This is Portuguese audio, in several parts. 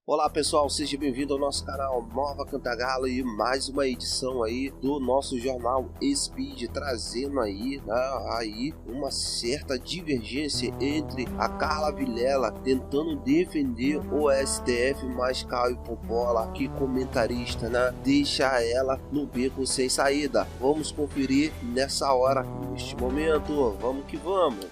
Olá pessoal, seja bem-vindo ao nosso canal Nova Cantagalo e mais uma edição aí do nosso jornal Speed, trazendo aí uma certa divergência entre a Carla Vilela tentando defender o STF, mas Caio Coppola, que comentarista, deixa ela no beco sem saída. Vamos conferir nessa hora, neste momento, vamos que vamos.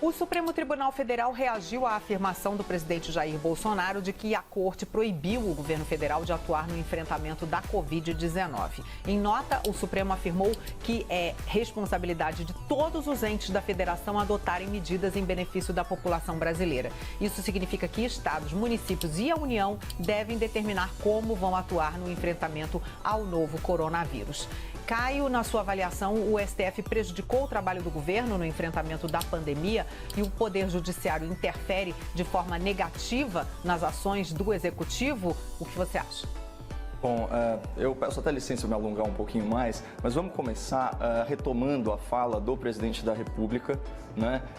O Supremo Tribunal Federal reagiu à afirmação do presidente Jair Bolsonaro de que a corte proibiu o governo federal de atuar no enfrentamento da Covid-19. Em nota, o Supremo afirmou que é responsabilidade de todos os entes da federação adotarem medidas em benefício da população brasileira. Isso significa que estados, municípios e a União devem determinar como vão atuar no enfrentamento ao novo coronavírus. Caio, na sua avaliação, o STF prejudicou o trabalho do governo no enfrentamento da pandemia e o Poder Judiciário interfere de forma negativa nas ações do Executivo? O que você acha? Bom, eu peço até licença me alongar um pouquinho mais, mas vamos começar retomando a fala do presidente da República,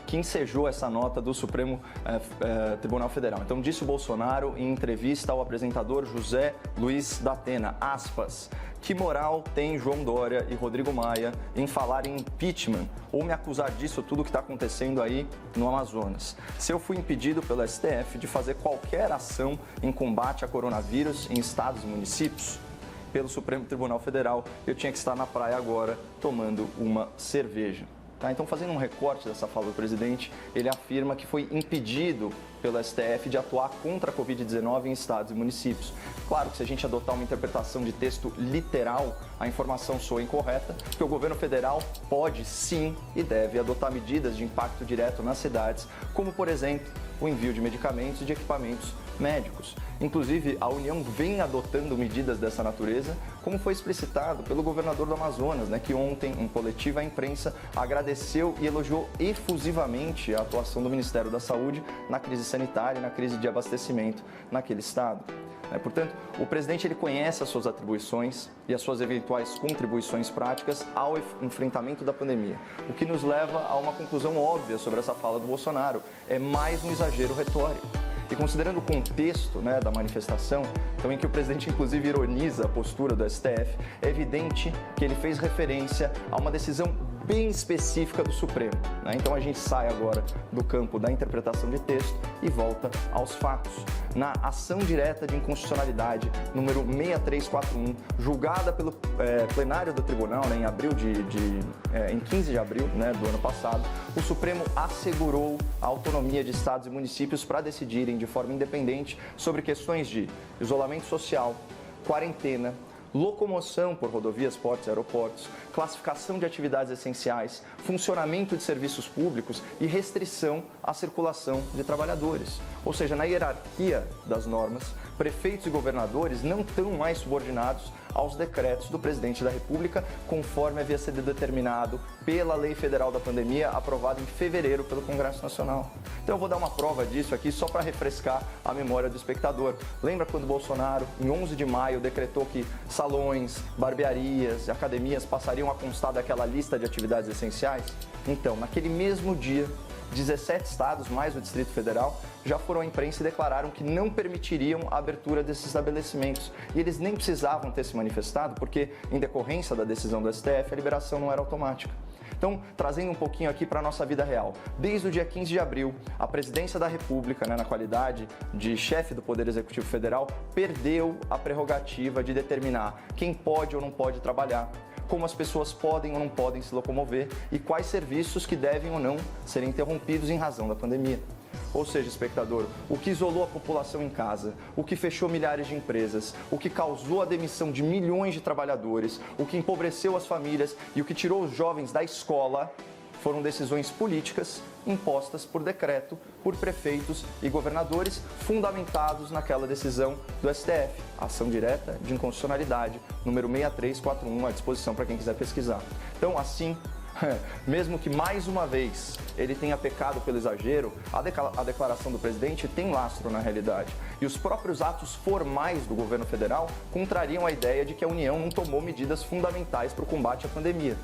que ensejou essa nota do Supremo Tribunal Federal. Então, disse o Bolsonaro em entrevista ao apresentador José Luiz da Atena, aspas, que moral tem João Dória e Rodrigo Maia em falar em impeachment ou me acusar disso tudo que está acontecendo aí no Amazonas? Se eu fui impedido pelo STF de fazer qualquer ação em combate a coronavírus em estados e municípios, pelo Supremo Tribunal Federal, eu tinha que estar na praia agora tomando uma cerveja. Então, fazendo um recorte dessa fala do presidente, ele afirma que foi impedido pelo STF de atuar contra a Covid-19 em estados e municípios. Claro que se a gente adotar uma interpretação de texto literal, a informação soa incorreta, porque o governo federal pode sim e deve adotar medidas de impacto direto nas cidades, como, por exemplo, o envio de medicamentos e de equipamentos médicos. Inclusive, a União vem adotando medidas dessa natureza, como foi explicitado pelo governador do Amazonas, que ontem, em coletiva à imprensa, agradeceu e elogiou efusivamente a atuação do Ministério da Saúde na crise sanitária e na crise de abastecimento naquele estado. Portanto, o presidente ele conhece as suas atribuições e as suas eventuais contribuições práticas ao enfrentamento da pandemia, o que nos leva a uma conclusão óbvia sobre essa fala do Bolsonaro. É mais um exagero retórico. E considerando o contexto da manifestação, então, em que o presidente inclusive ironiza a postura do STF, é evidente que ele fez referência a uma decisão bem específica do Supremo. Então a gente sai agora do campo da interpretação de texto e volta aos fatos. Na ação direta de inconstitucionalidade número 6341, julgada pelo plenário do tribunal em 15 de abril do ano passado, o Supremo assegurou a autonomia de estados e municípios para decidirem de forma independente sobre questões de isolamento social, quarentena, locomoção por rodovias, portos e aeroportos, classificação de atividades essenciais, funcionamento de serviços públicos e restrição à circulação de trabalhadores. Ou seja, na hierarquia das normas, prefeitos e governadores não estão mais subordinados aos decretos do presidente da República, conforme havia sido determinado pela Lei Federal da Pandemia, aprovada em fevereiro pelo Congresso Nacional. Então eu vou dar uma prova disso aqui só para refrescar a memória do espectador. Lembra quando Bolsonaro, em 11 de maio, decretou que salões, barbearias e academias passariam a constar daquela lista de atividades essenciais? Então, naquele mesmo dia, 17 estados, mais o Distrito Federal, já foram à imprensa e declararam que não permitiriam a abertura desses estabelecimentos. E eles nem precisavam ter se manifestado, porque, em decorrência da decisão do STF, a liberação não era automática. Então, trazendo um pouquinho aqui para a nossa vida real. Desde o dia 15 de abril, a Presidência da República, na qualidade de chefe do Poder Executivo Federal, perdeu a prerrogativa de determinar quem pode ou não pode trabalhar, como as pessoas podem ou não podem se locomover e quais serviços que devem ou não serem interrompidos em razão da pandemia. Ou seja, espectador, o que isolou a população em casa, o que fechou milhares de empresas, o que causou a demissão de milhões de trabalhadores, o que empobreceu as famílias e o que tirou os jovens da escola foram decisões políticas impostas por decreto por prefeitos e governadores, fundamentados naquela decisão do STF, ação direta de inconstitucionalidade, número 6341, à disposição para quem quiser pesquisar. Então, assim, mesmo que mais uma vez ele tenha pecado pelo exagero, a declaração do presidente tem lastro na realidade. E os próprios atos formais do governo federal contrariam a ideia de que a União não tomou medidas fundamentais para o combate à pandemia.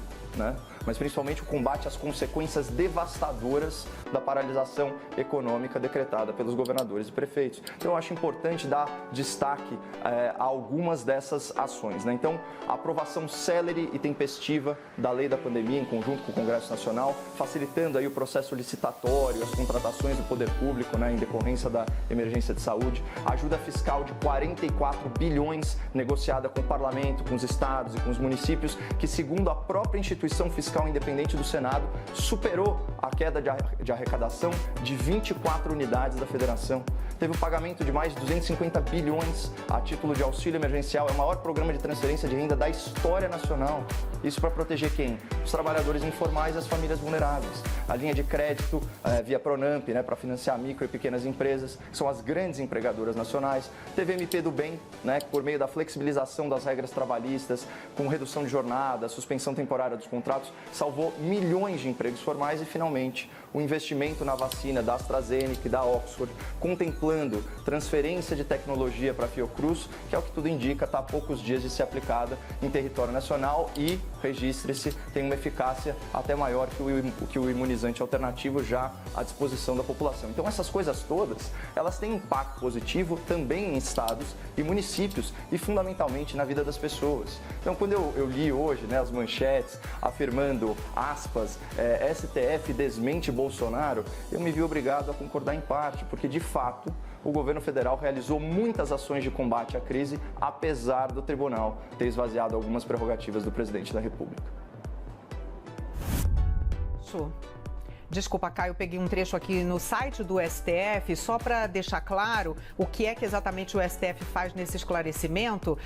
mas principalmente o combate às consequências devastadoras da paralisação econômica decretada pelos governadores e prefeitos. Então eu acho importante dar destaque a algumas dessas ações, né? Então, a aprovação célere e tempestiva da lei da pandemia em conjunto com o Congresso Nacional, facilitando aí o processo licitatório, as contratações do poder público, né, em decorrência da emergência de saúde, ajuda fiscal de 44 bilhões negociada com o parlamento, com os estados e com os municípios, que segundo a própria instituição fiscal independente do Senado, superou a queda de arrecadação de 24 unidades da federação. Teve o pagamento de mais de 250 bilhões a título de auxílio emergencial. É o maior programa de transferência de renda da história nacional. Isso para proteger quem? Os trabalhadores informais e as famílias vulneráveis. A linha de crédito via Pronamp, né, para financiar micro e pequenas empresas, que são as grandes empregadoras nacionais. Teve MP do Bem, né, por meio da flexibilização das regras trabalhistas, com redução de jornada, suspensão temporária dos contratos, salvou milhões de empregos formais e, finalmente, o investimento na vacina da AstraZeneca e da Oxford, contemplando transferência de tecnologia para a Fiocruz, que é o que tudo indica, está há poucos dias de ser aplicada em território nacional e, registre-se, tem uma eficácia até maior que o imunizante alternativo já à disposição da população. Então essas coisas todas, elas têm impacto positivo também em estados e municípios e fundamentalmente na vida das pessoas. Então quando eu li hoje, né, as manchetes afirmando, aspas, STF desmente Bolsonaro, eu me vi obrigado a concordar em parte, porque de fato o governo federal realizou muitas ações de combate à crise, apesar do tribunal ter esvaziado algumas prerrogativas do presidente da República. Desculpa, Caio, eu peguei um trecho aqui no site do STF, só para deixar claro o que é que exatamente o STF faz nesse esclarecimento,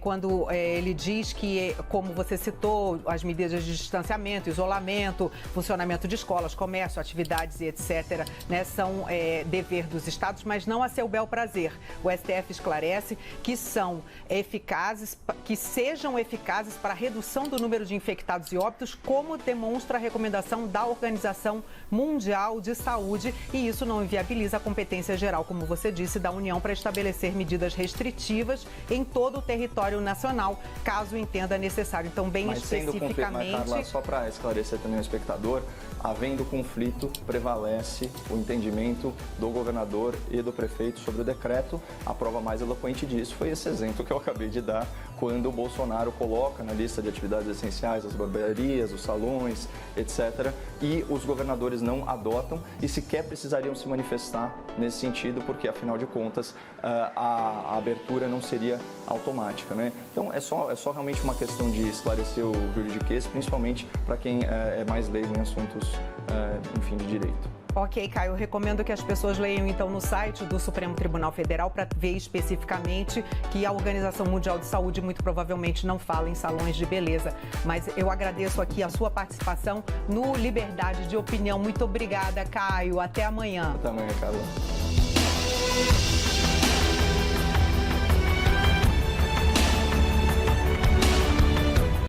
quando ele diz que, como você citou, as medidas de distanciamento, isolamento, funcionamento de escolas, comércio, atividades e etc., né, são dever dos estados, mas não a seu bel prazer. O STF esclarece que são eficazes, que sejam eficazes para a redução do número de infectados e óbitos, como demonstra a recomendação da Organização Mundial de Saúde, e isso não inviabiliza a competência geral, como você disse, da União para estabelecer medidas restritivas em todo o território nacional, caso entenda necessário. Então, bem especificamente... Carla, só para esclarecer também o espectador, havendo conflito, prevalece o entendimento do governador e do prefeito sobre o decreto. A prova mais eloquente disso foi esse exemplo que eu acabei de dar, quando o Bolsonaro coloca na lista de atividades essenciais as barbearias, os salões, etc., e os governadores não adotam e sequer precisariam se manifestar nesse sentido, porque, afinal de contas, a abertura não seria automática, né? Então, é só realmente uma questão de esclarecer o juridiquês, principalmente para quem é mais leigo em assuntos, enfim, de direito. Ok, Caio, eu recomendo que as pessoas leiam então no site do Supremo Tribunal Federal para ver especificamente que a Organização Mundial de Saúde muito provavelmente não fala em salões de beleza. Mas eu agradeço aqui a sua participação no Liberdade de Opinião. Muito obrigada, Caio. Até amanhã. Até amanhã, Carla.